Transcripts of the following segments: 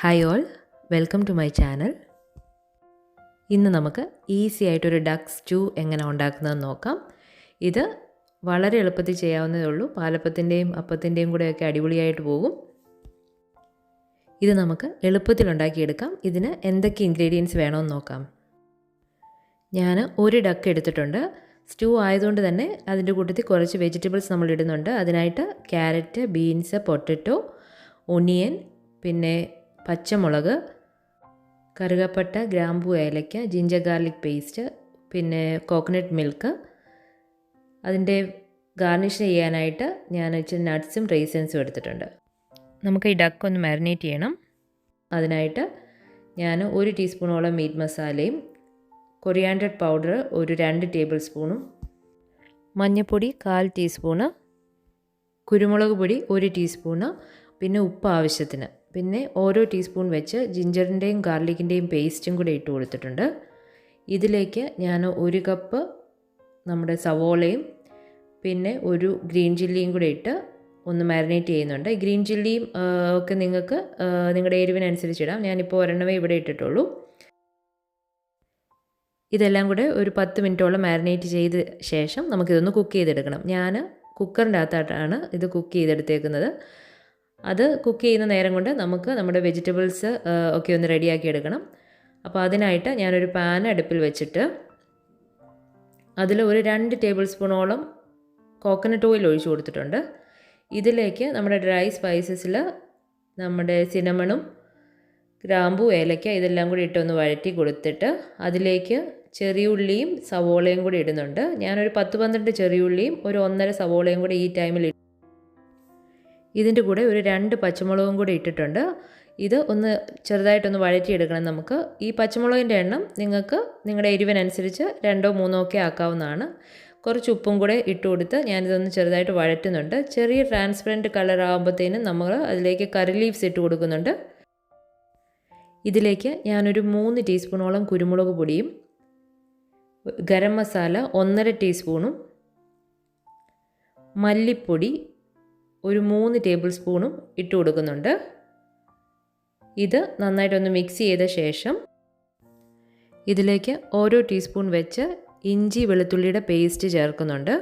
Hi all, welcome to my channel. ഇന്ന് നമുക്ക് easy ആയിട്ടൊരു ഡക്ക് സ്റ്റൂ എങ്ങനെ ഉണ്ടാക്കുന്നതെന്ന് നോക്കാം. ഇത് വളരെ എളുപ്പത്തിൽ ചെയ്യാവുന്നതേ ഉള്ളൂ. പാലപ്പത്തിൻ്റെയും അപ്പത്തിൻ്റെയും കൂടെയൊക്കെ അടിപൊളിയായിട്ട് പോകും. ഇത് നമുക്ക് എളുപ്പത്തിൽ ഉണ്ടാക്കിയെടുക്കാം. ഇതിന് എന്തൊക്കെ ഇൻഗ്രീഡിയൻസ് വേണമെന്ന് നോക്കാം. ഞാൻ ഒരു ഡക്ക് എടുത്തിട്ടുണ്ട്. സ്റ്റൂ ആയതുകൊണ്ട് തന്നെ അതിൻ്റെ കൂട്ടത്തിൽ കുറച്ച് വെജിറ്റബിൾസ് നമ്മൾ ഇടുന്നുണ്ട്. അതിനായിട്ട് ക്യാരറ്റ്, ബീൻസ്, പൊട്ടറ്റോ, ഒണിയൻ, പിന്നെ പച്ചമുളക്, കറുകപ്പട്ട, ഗ്രാമ്പൂ, ഏലക്ക, ജിഞ്ചർ ഗാർലിക് പേസ്റ്റ്, പിന്നെ കോക്കനട്ട് മിൽക്ക്. അതിൻ്റെ ഗാർണിഷ് ചെയ്യാനായിട്ട് ഞാൻ ഇച്ചിരി നട്ട്സും റൈസിൻസും എടുത്തിട്ടുണ്ട്. നമുക്ക് ഈ ഡക്ക് ഒന്ന് മാരിനേറ്റ് ചെയ്യണം. അതിനായിട്ട് ഞാൻ 1 ടീസ്പൂണോളം മീറ്റ് മസാലയും coriander പൗഡർ ഒരു 2 ടേബിൾ സ്പൂണും, മഞ്ഞൾപ്പൊടി 1/4 ടീസ്പൂണ്, കുരുമുളക് പൊടി 1 ടീസ്പൂണ്, പിന്നെ ഉപ്പ് ആവശ്യത്തിന്, പിന്നെ ഓരോ ടീസ്പൂൺ വെച്ച് ജിഞ്ചറിൻ്റെയും ഗാർലിക്കിൻ്റെയും പേസ്റ്റും കൂടെ ഇട്ട് കൊടുത്തിട്ടുണ്ട്. ഇതിലേക്ക് ഞാൻ 1 കപ്പ് നമ്മുടെ സവോളയും പിന്നെ ഒരു ഗ്രീൻ ചില്ലിയും കൂടെ ഇട്ട് ഒന്ന് മാരിനേറ്റ് ചെയ്യുന്നുണ്ട്. ഗ്രീൻ ചില്ലിയും ഒക്കെ നിങ്ങൾക്ക് നിങ്ങളുടെ എരിവിനനുസരിച്ച് ഇടാം. ഞാനിപ്പോൾ ഒരെണ്ണമേ ഇവിടെ ഇട്ടിട്ടുള്ളൂ. ഇതെല്ലാം കൂടെ ഒരു 10 മിനിറ്റോളം മാരിനേറ്റ് ചെയ്ത ശേഷം നമുക്കിതൊന്ന് കുക്ക് ചെയ്തെടുക്കണം. ഞാൻ കുക്കറിൻ്റെ അകത്തായിട്ടാണ് ഇത് കുക്ക് ചെയ്തെടുത്തേക്കുന്നത്. അത് കുക്ക് ചെയ്യുന്ന നേരം കൊണ്ട് നമുക്ക് നമ്മുടെ വെജിറ്റബിൾസ് ഒക്കെ ഒന്ന് റെഡിയാക്കി എടുക്കണം. അപ്പോൾ അതിനായിട്ട് ഞാനൊരു പാൻ അടുപ്പിൽ വെച്ചിട്ട് അതിൽ ഒരു 2 ടേബിൾ സ്പൂണോളം കോക്കനട്ട് ഓയിൽ ഒഴിച്ചു കൊടുത്തിട്ടുണ്ട്. ഇതിലേക്ക് നമ്മുടെ ഡ്രൈ സ്പൈസസിൽ നമ്മുടെ സിനമണും ഗ്രാമ്പൂ, ഏലക്ക ഇതെല്ലാം കൂടി ഇട്ടൊന്ന് വഴറ്റി കൊടുത്തിട്ട് അതിലേക്ക് ചെറിയുള്ളിയും സവോളയും കൂടി ഇടുന്നുണ്ട്. ഞാനൊരു 10-12 ചെറിയുള്ളിയും ഒരു 1.5 സവോളയും കൂടി ഈ ടൈമിൽ ഇതിൻ്റെ കൂടെ ഒരു 2 പച്ചമുളകും കൂടി ഇട്ടിട്ടുണ്ട്. ഇത് ഒന്ന് ചെറുതായിട്ടൊന്ന് വഴറ്റിയെടുക്കണം നമുക്ക്. ഈ പച്ചമുളകിൻ്റെ എണ്ണം നിങ്ങൾക്ക് നിങ്ങളുടെ എരിവിനനുസരിച്ച് 2-3 ഒക്കെ ആക്കാവുന്നതാണ്. കുറച്ച് ഉപ്പും കൂടെ ഇട്ട് കൊടുത്ത് ഞാനിതൊന്ന് ചെറുതായിട്ട് വഴറ്റുന്നുണ്ട്. ചെറിയ ട്രാൻസ്പെറൻറ്റ് കളർ ആകുമ്പോഴത്തേനും നമ്മൾ അതിലേക്ക് കറി ലീവ്സ് ഇട്ട് കൊടുക്കുന്നുണ്ട്. ഇതിലേക്ക് ഞാനൊരു 3 ടീസ്പൂണോളം കുരുമുളക് പൊടിയും ഗരം മസാല 1.5 ടീസ്പൂണും മല്ലിപ്പൊടി ഒരു 3 ടേബിൾ സ്പൂണും ഇട്ട് കൊടുക്കുന്നുണ്ട്. ഇത് നന്നായിട്ടൊന്ന് മിക്സ് ചെയ്ത ശേഷം ഇതിലേക്ക് ഓരോ ടീസ്പൂൺ വെച്ച് ഇഞ്ചി വെളുത്തുള്ളിയുടെ പേസ്റ്റ് ചേർക്കുന്നുണ്ട്.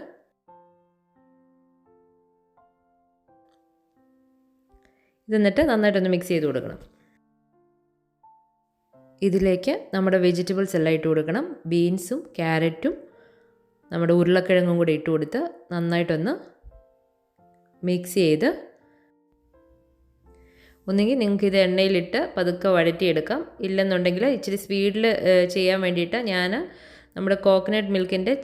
ഇതെന്നിട്ട് നന്നായിട്ടൊന്ന് മിക്സ് ചെയ്ത് കൊടുക്കണം. ഇതിലേക്ക് നമ്മുടെ വെജിറ്റബിൾസ് എല്ലാം ഇട്ട് കൊടുക്കണം. ബീൻസും ക്യാരറ്റും നമ്മുടെ ഉരുളക്കിഴങ്ങും കൂടി ഇട്ട് കൊടുത്ത് നന്നായിട്ടൊന്ന് മിക്സ് ചെയ്ത് ഒന്നെങ്കിൽ നിങ്ങൾക്ക് ഇത് എണ്ണയിലിട്ട് പതുക്കെ വഴറ്റിയെടുക്കാം. ഇല്ലെന്നുണ്ടെങ്കിൽ ഇച്ചിരി സ്പീഡിൽ ചെയ്യാൻ വേണ്ടിയിട്ട് ഞാൻ നമ്മുടെ കോക്കനട്ട് മിൽക്കിൻ്റെ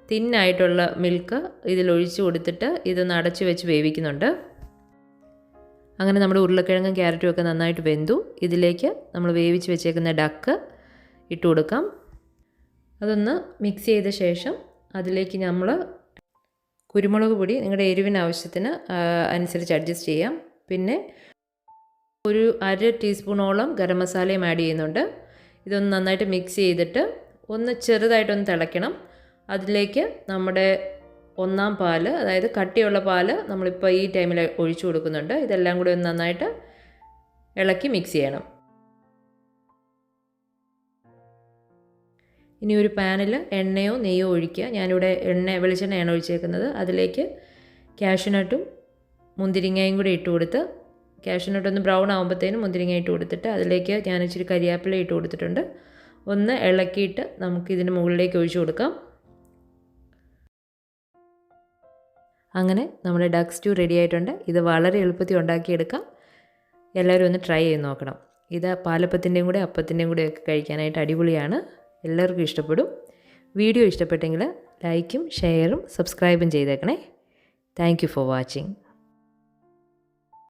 തിന്നായിട്ടുള്ള മിൽക്ക് ഇതിലൊഴിച്ച് കൊടുത്തിട്ട് ഇതൊന്ന് അടച്ച് വെച്ച് വേവിക്കുന്നുണ്ട്. അങ്ങനെ നമ്മുടെ ഉരുളക്കിഴങ്ങും ക്യാരറ്റും ഒക്കെ നന്നായിട്ട് വെന്തു. ഇതിലേക്ക് നമ്മൾ വേവിച്ച് വെച്ചേക്കുന്ന ഡക്ക് ഇട്ട് കൊടുക്കാം. അതൊന്ന് മിക്സ് ചെയ്ത ശേഷം അതിലേക്ക് നമ്മൾ കുരുമുളക് പൊടി നിങ്ങളുടെ എരിവിന് ആവശ്യത്തിന് അനുസരിച്ച് അഡ്ജസ്റ്റ് ചെയ്യാം. പിന്നെ ഒരു 1/2 ടീസ്പൂണോളം ഗരം മസാലയും ആഡ് ചെയ്യുന്നുണ്ട്. ഇതൊന്ന് നന്നായിട്ട് മിക്സ് ചെയ്തിട്ട് ഒന്ന് ചെറുതായിട്ടൊന്ന് തിളയ്ക്കണം. അതിലേക്ക് നമ്മുടെ 1-ാം പാല്, അതായത് കട്ടിയുള്ള പാല് നമ്മളിപ്പോൾ ഈ ടൈമിൽ ഒഴിച്ചു കൊടുക്കുന്നുണ്ട്. ഇതെല്ലാം കൂടി ഒന്ന് നന്നായിട്ട് ഇളക്കി മിക്സ് ചെയ്യണം. ഇനി ഒരു പാനിൽ എണ്ണയോ നെയ്യോ ഒഴിക്കുക. ഞാനിവിടെ വെളിച്ചെണ്ണയാണ് ഒഴിച്ചേക്കുന്നത്. അതിലേക്ക് കാഷ്യൂനട്ടും മുന്തിരിങ്ങയും കൂടി ഇട്ട് കൊടുത്ത് കാഷ്യൂനട്ട് ഒന്ന് ബ്രൗൺ ആകുമ്പോഴത്തേനും മുന്തിരിങ്ങ ഇട്ട് കൊടുത്തിട്ട് അതിലേക്ക് ഞാൻ ഇച്ചിരി കരിയാപ്പില ഇട്ട് കൊടുത്തിട്ടുണ്ട്. ഒന്ന് ഇളക്കിയിട്ട് നമുക്കിതിന് മുകളിലേക്ക് ഒഴിച്ചു കൊടുക്കാം. അങ്ങനെ നമ്മുടെ ഡക്ക് സ്റ്റൂ റെഡി ആയിട്ടുണ്ട്. ഇത് വളരെ എളുപ്പത്തിൽ ഉണ്ടാക്കിയെടുക്കാം. എല്ലാവരും ഒന്ന് ട്രൈ ചെയ്ത് നോക്കണം. ഇത് പാലപ്പത്തിൻ്റെയും കൂടെ അപ്പത്തിൻ്റെയും കൂടെ ഒക്കെ കഴിക്കാനായിട്ട് അടിപൊളിയാണ്. എല്ലാവർക്കും ഇഷ്ടപ്പെടും. വീഡിയോ ഇഷ്ടപ്പെട്ടെങ്കിൽ ലൈക്കും ഷെയറും സബ്സ്ക്രൈബും ചെയ്തേക്കണേ. Thank you for watching.